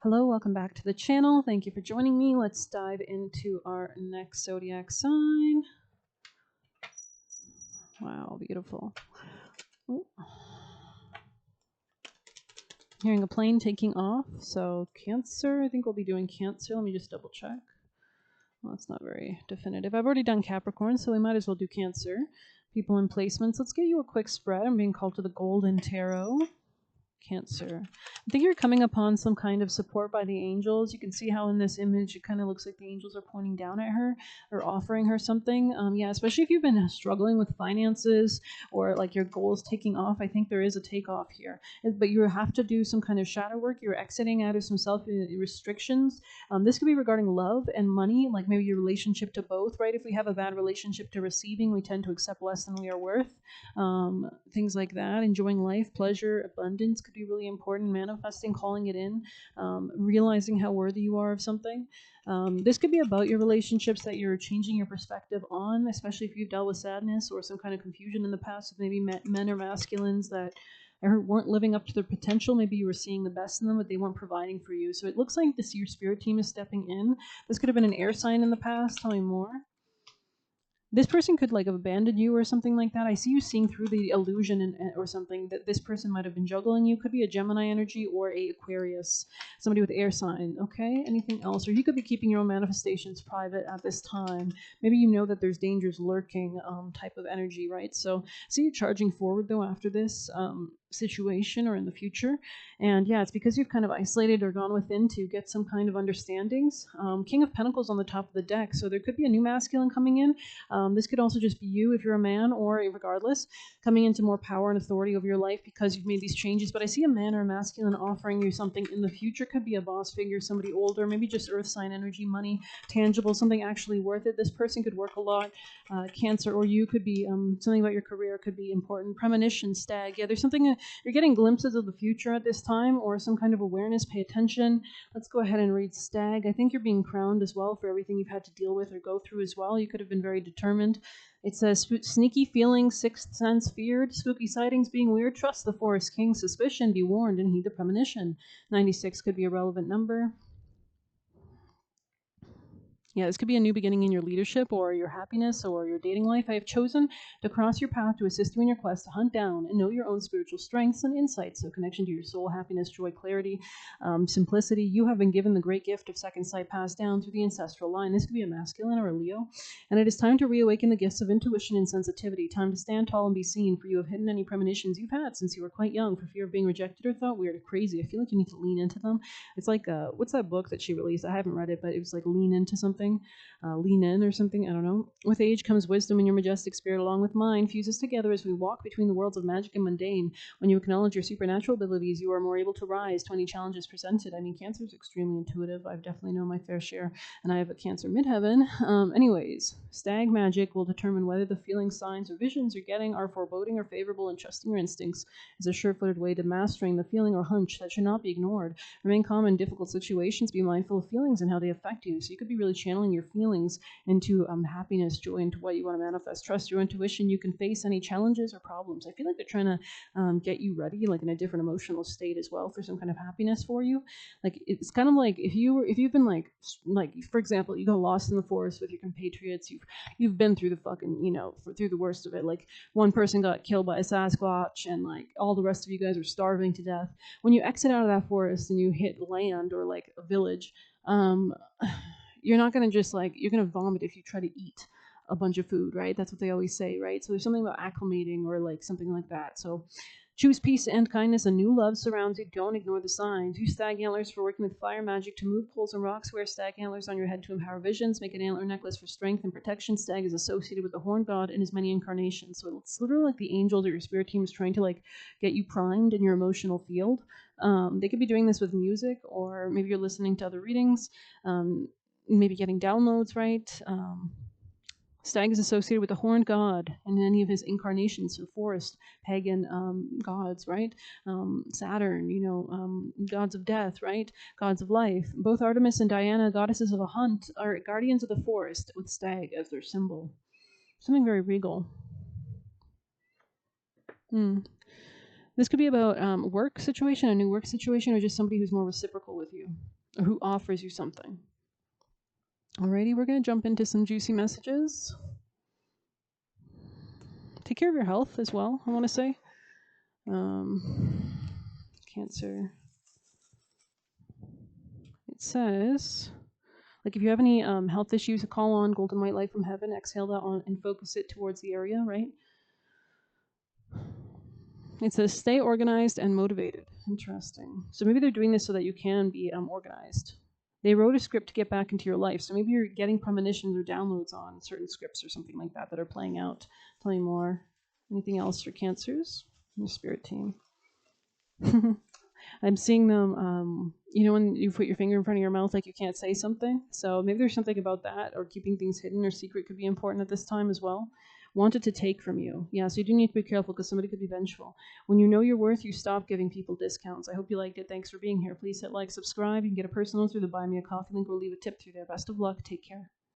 Hello, welcome back to the channel. Thank you for joining me. Let's dive into our next zodiac sign. Wow, beautiful. Ooh. Hearing a plane taking off. So Cancer, I think we'll be doing Cancer. Let me just double check. Well, that's not very definitive. I've already done Capricorn, so we might as well do Cancer. People in placements. Let's get you a quick spread. I'm being called to the Golden Tarot. Cancer. I think you're coming upon some kind of support by the angels. You can see how in this image it kind of looks like the angels are pointing down at her or offering her something. Yeah, especially if you've been struggling with finances or like your goals taking off. I think there is a takeoff here, but you have to do some kind of shadow work. You're exiting out of some self restrictions. This could be regarding love and money, like maybe your relationship to both, right? If we have a bad relationship to receiving, we tend to accept less than we are worth. Things like that. Enjoying life, pleasure, abundance could be really important. Manifesting, calling it in, realizing how worthy you are of something. This could be about your relationships that you're changing your perspective on, especially if you've dealt with sadness or some kind of confusion in the past with maybe men or masculines that weren't living up to their potential. Maybe you were seeing the best in them, but they weren't providing for you. So it looks like this your spirit team is stepping in. This could have been an air sign in the past. Tell me more. This person could like have abandoned you or something like that. I see you seeing through the illusion or something that this person might have been juggling you. Could be a Gemini energy or a Aquarius, somebody with air sign. Okay, anything else? Or you could be keeping your own manifestations private at this time. Maybe you know that there's dangers lurking, type of energy, right? So see you charging forward though after this situation or in the future. And yeah, it's because you've kind of isolated or gone within to get some kind of understandings. King of Pentacles on the top of the deck, so there could be a new masculine coming in. This could also just be you if you're a man, or regardless, coming into more power and authority over your life because you've made these changes. But I see a man or a masculine offering you something in the future. Could be a boss figure, somebody older, maybe just earth sign energy, money, tangible, something actually worth it. This person could work a lot. Cancer, or you could be something about your career could be important. Premonition, stag. Yeah, there's something you're getting glimpses of the future at this time, or some kind of awareness. Pay attention. Let's go ahead and read stag. I think you're being crowned as well for everything you've had to deal with or go through as well. You could have been very determined. It says sneaky feelings, sixth sense feared, spooky sightings being weird. Trust the forest king, suspicion, be warned, and heed the premonition. 96 could be a relevant number. Yeah, this could be a new beginning in your leadership or your happiness or your dating life. I have chosen to cross your path to assist you in your quest to hunt down and know your own spiritual strengths and insights. So, connection to your soul, happiness, joy, clarity, simplicity. You have been given the great gift of second sight passed down through the ancestral line. This could be a masculine or a Leo. And it is time to reawaken the gifts of intuition and sensitivity. Time to stand tall and be seen, for you have hidden any premonitions you've had since you were quite young for fear of being rejected or thought weird or crazy. I feel like you need to lean into them. It's like, what's that book that she released? I haven't read it, but it was like Lean Into Something. Lean in or something. I don't know. With age comes wisdom, and your majestic spirit, along with mine, fuses together as we walk between the worlds of magic and mundane. When you acknowledge your supernatural abilities, you are more able to rise to any challenges presented. I mean, Cancer is extremely intuitive. I've definitely known my fair share, and I have a Cancer midheaven. Anyways, stag magic will determine whether the feelings, signs, or visions you're getting are foreboding or favorable, and trusting your instincts is a sure-footed way to mastering the feeling or hunch that should not be ignored. Remain calm in difficult situations. Be mindful of feelings and how they affect you. So you could be really channeling your feelings into happiness, joy, into what you want to manifest. Trust your intuition. You can face any challenges or problems. I feel like they're trying to get you ready, like in a different emotional state as well, for some kind of happiness for you. Like it's kind of like if you've been like for example, you got lost in the forest with your compatriots. You've been through the fucking through the worst of it. Like one person got killed by a Sasquatch, and like all the rest of you guys are starving to death. When you exit out of that forest and you hit land or like a village, you're not gonna just like you're gonna vomit if you try to eat a bunch of food, right? That's what they always say, right? So there's something about acclimating or like something like that. So choose peace and kindness. A new love surrounds you. Don't ignore the signs. Use stag antlers for working with fire magic to move poles and rocks. Wear stag antlers on your head to empower visions. Make an antler necklace for strength and protection. Stag is associated with the horn god and his many incarnations. So it's literally like the angels or your spirit team is trying to like get you primed in your emotional field. They could be doing this with music, or maybe you're listening to other readings. Maybe getting downloads, right? Stag is associated with the horned god and any of his incarnations, so forest, pagan gods, right? Saturn, gods of death, right? Gods of life. Both Artemis and Diana, goddesses of a hunt, are guardians of the forest with stag as their symbol. Something very regal. This could be about work situation, a new work situation, or just somebody who's more reciprocal with you, or who offers you something. Alrighty, we're going to jump into some juicy messages. Take care of your health as well, I want to say. Cancer. It says, like, if you have any health issues, call on Golden White Light from Heaven, exhale that on, and focus it towards the area, right? It says, stay organized and motivated. Interesting. So maybe they're doing this so that you can be organized. They wrote a script to get back into your life. So maybe you're getting premonitions or downloads on certain scripts or something like that that are playing out. Tell me more. Anything else for Cancers? Your spirit team. I'm seeing them, when you put your finger in front of your mouth like you can't say something. So maybe there's something about that, or keeping things hidden or secret could be important at this time as well. Wanted to take from you. Yeah, so you do need to be careful because somebody could be vengeful. When you know your worth, you stop giving people discounts. I hope you liked it. Thanks for being here. Please hit like, subscribe. You can get a personal through the Buy Me a Coffee link. We'll leave a tip through there. Best of luck. Take care.